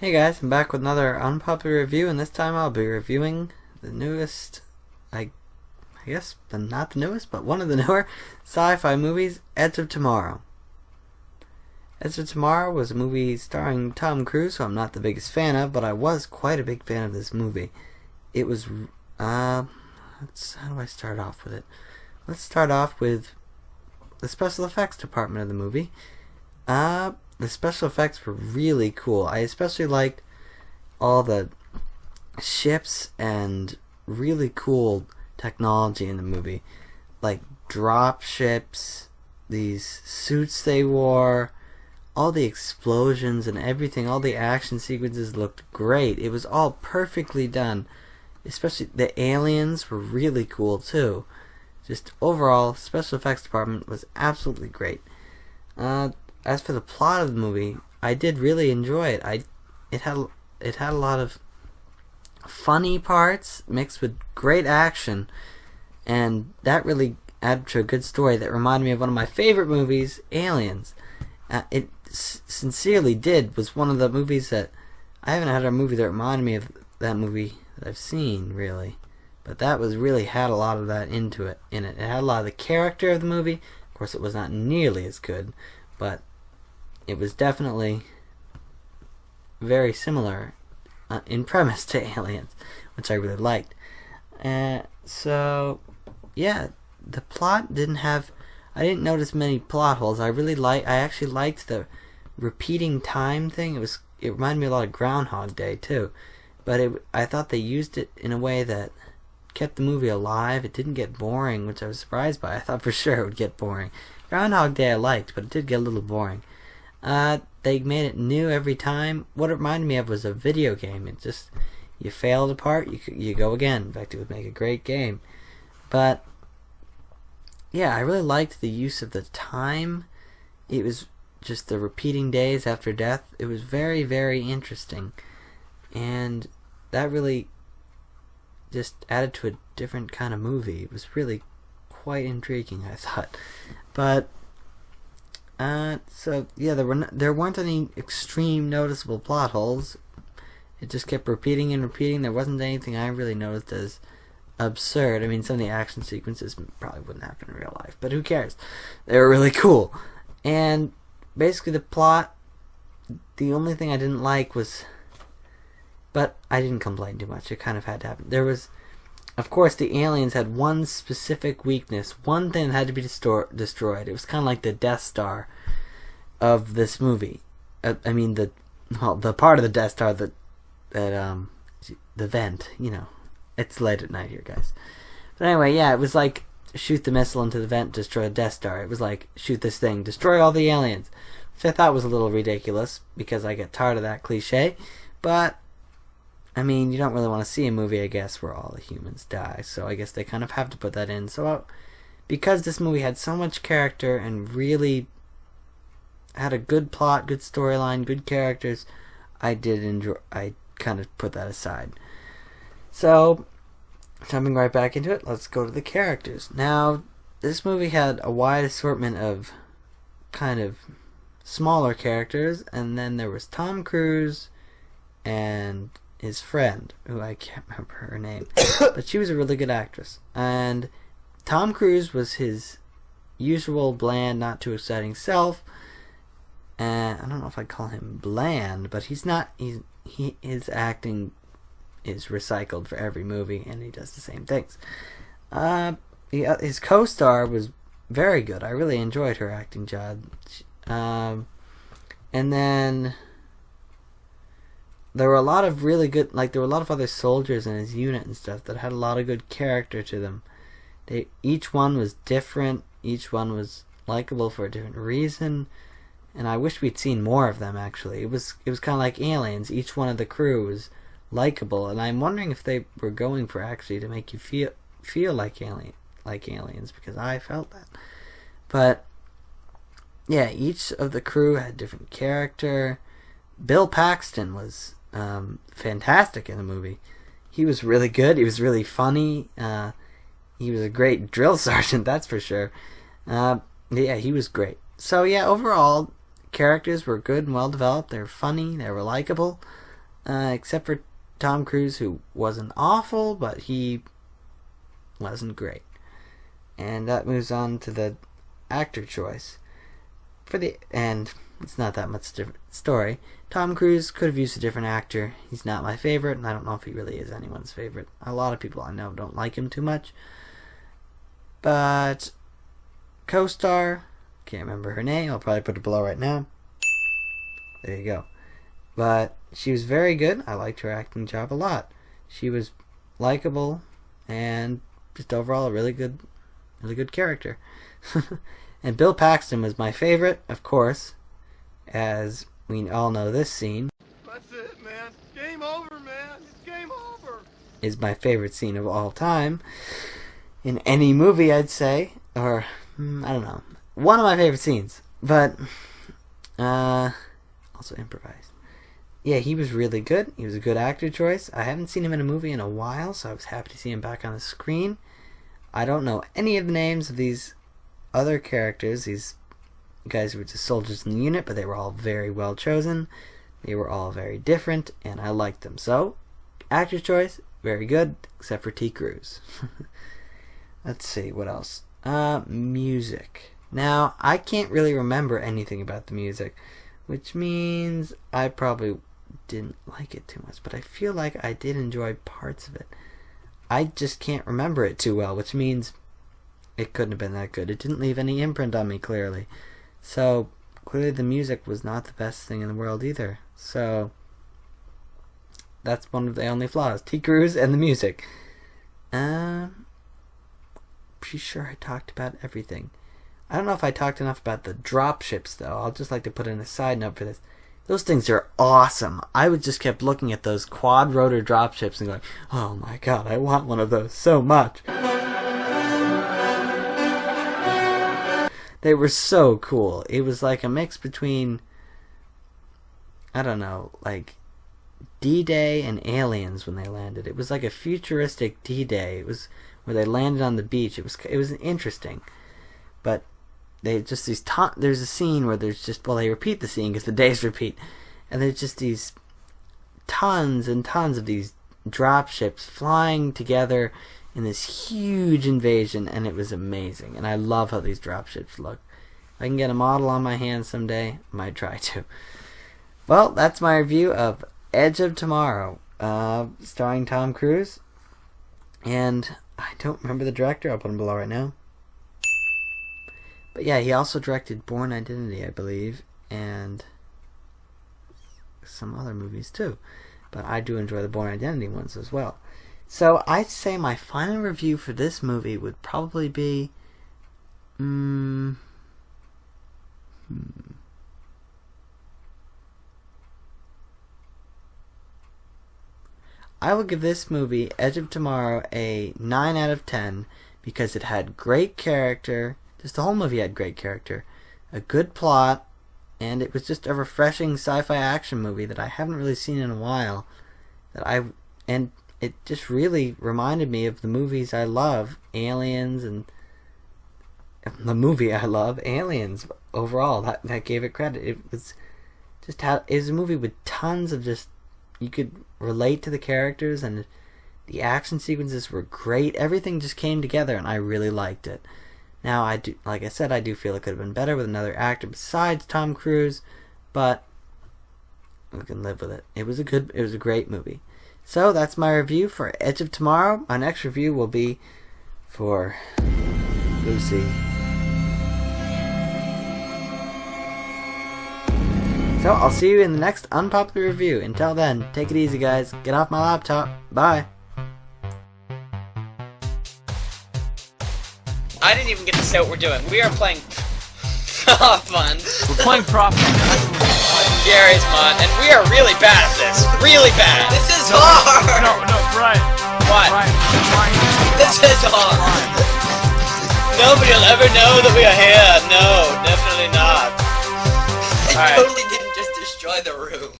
Hey guys, I'm back with another unpopular review, and this time I'll be reviewing the newest, I guess, not the newest, but one of the newer sci-fi movies, Edge of Tomorrow. Edge of Tomorrow was a movie starring Tom Cruise, who I'm not the biggest fan of, but I was quite a big fan of this movie. It was, how do I start off with it? Let's start off with the special effects department of the movie. The special effects were really cool. I especially liked all the ships and really cool technology in the movie. Like drop ships, these suits they wore, all the explosions and everything, all the action sequences looked great. It was all perfectly done. Especially the aliens were really cool too. Just overall, special effects department was absolutely great. As for the plot of the movie, I did really enjoy it. It had a lot of funny parts mixed with great action, and that really added to a good story that reminded me of one of my favorite movies, Aliens. It sincerely was one of the movies that I haven't had a movie that reminded me of that movie that I've seen, really. But that was really had a lot of that in it. It had a lot of the character of the movie. Of course, it was not nearly as good, but it was definitely very similar in premise to Aliens, which I really liked. So, yeah, the plot didn't have... I didn't notice many plot holes. I actually liked the repeating time thing. It reminded me a lot of Groundhog Day, too. But I thought they used it in a way that kept the movie alive. It didn't get boring, which I was surprised by. I thought for sure it would get boring. Groundhog Day I liked, but it did get a little boring. They made it new every time. What it reminded me of was a video game. It just, you failed a part, you go again. In fact, it would make a great game. But, yeah, I really liked the use of the time. It was just the repeating days after death. It was very, very interesting. And that really just added to a different kind of movie. It was really quite intriguing, I thought. But so yeah, there weren't any extreme noticeable plot holes. It just kept repeating and repeating. There wasn't anything I really noticed as absurd. I mean, some of the action sequences probably wouldn't happen in real life, but who cares? They were really cool. And basically the plot, the only thing I didn't like was, but I didn't complain too much. It kind of had to happen. There was, of course, the aliens had one specific weakness, one thing that had to be destroyed. It was kind of like the Death Star of this movie. I mean, the part of the Death Star the vent, It's late at night here, guys. But anyway, yeah, it was like shoot the missile into the vent, destroy the Death Star. It was like shoot this thing, destroy all the aliens, which I thought was a little ridiculous because I get tired of that cliche. But I mean, you don't really want to see a movie, I guess, where all the humans die. So I guess they kind of have to put that in. So because this movie had so much character and really had a good plot, good storyline, good characters, I kind of put that aside. So, jumping right back into it, let's go to the characters. Now, this movie had a wide assortment of kind of smaller characters, and then there was Tom Cruise and his friend, who I can't remember her name, but she was a really good actress. And Tom Cruise was his usual bland, not too exciting self. And I don't know if I'd call him bland, but he's not. His acting is recycled for every movie, and he does the same things. His co-star was very good. I really enjoyed her acting job. And then there were a lot of really good, there were a lot of other soldiers in his unit and stuff that had a lot of good character to them. Each one was different. Each one was likable for a different reason. And I wish we'd seen more of them, actually. It was kind of like Aliens. Each one of the crew was likable. And I'm wondering if they were going for actually to make you feel like aliens, because I felt that. But yeah, each of the crew had different character. Bill Paxton was fantastic in the movie. He was really good. He was really funny. He was a great drill sergeant, that's for sure. Yeah, he was great. So yeah, overall, characters were good and well developed. They were funny. They were likable. except for Tom Cruise, who wasn't awful, but he wasn't great. And that moves on to the actor choice. And it's not that much different story. Tom Cruise could have used a different actor. He's not my favorite, and I don't know if he really is anyone's favorite. A lot of people I know don't like him too much. But co-star, can't remember her name. I'll probably put it below right now. There you go. But she was very good. I liked her acting job a lot. She was likable and just overall a really good character. And Bill Paxton was my favorite, of course, as we all know this scene. That's it, man. Game over, man. It's game over. Is my favorite scene of all time. In any movie, I'd say. Or, I don't know. One of my favorite scenes. But, also improvised. Yeah, he was really good. He was a good actor choice. I haven't seen him in a movie in a while, so I was happy to see him back on the screen. I don't know any of the names of these other characters, these guys who were just soldiers in the unit, but they were all very well chosen. They were all very different, and I liked them. So, actor choice, very good, except for T. Cruise. Let's see, what else? Music. Now, I can't really remember anything about the music, which means I probably didn't like it too much, but I feel like I did enjoy parts of it. I just can't remember it too well, which means it couldn't have been that good. It didn't leave any imprint on me, clearly. So, clearly the music was not the best thing in the world either. So, that's one of the only flaws. T. Cruise and the music. Pretty sure I talked about everything. I don't know if I talked enough about the dropships, though. I'll just like to put in a side note for this. Those things are awesome. I would just kept looking at those quad rotor dropships and going, oh my god, I want one of those so much. They were so cool. It was like a mix between, I don't know, like D-Day and Aliens when they landed. It was like a futuristic D-Day. It was where they landed on the beach. It was interesting. But they just there's a scene where there's just, well, they repeat the scene because the days repeat. And there's just these tons and tons of these dropships flying together in this huge invasion, and it was amazing. And I love how these dropships look. If I can get a model on my hand someday, I might try to. Well, that's my review of Edge of Tomorrow, starring Tom Cruise. And I don't remember the director. I'll put him below right now. But yeah, he also directed Bourne Identity, I believe, and some other movies too. But I do enjoy the Bourne Identity ones as well. So I'd say my final review for this movie would probably be, I will give this movie, Edge of Tomorrow, a 9 out of 10 because it had great character. Just the whole movie had great character, a good plot, and it was just a refreshing sci-fi action movie that I haven't really seen in a while. And it just really reminded me of the movies I love, Aliens, and the movie I love, Aliens. Overall, that gave it credit. It was a movie with tons of just, you could relate to the characters, and the action sequences were great. Everything just came together, and I really liked it. Now, like I said, I do feel it could have been better with another actor besides Tom Cruise, but we can live with it. It was a great movie. So that's my review for Edge of Tomorrow. My next review will be for Lucy. So I'll see you in the next Unpopular review. Until then, take it easy, guys. Get off my laptop. Bye. I didn't even get to say what we're doing. We are playing fun. We're playing prop. Gary's Mod, and we are really bad at this. Really bad. This is hard! No, right. What? Right. This is hard! Nobody will ever know that we are here. No, definitely not. I totally didn't just destroy the room.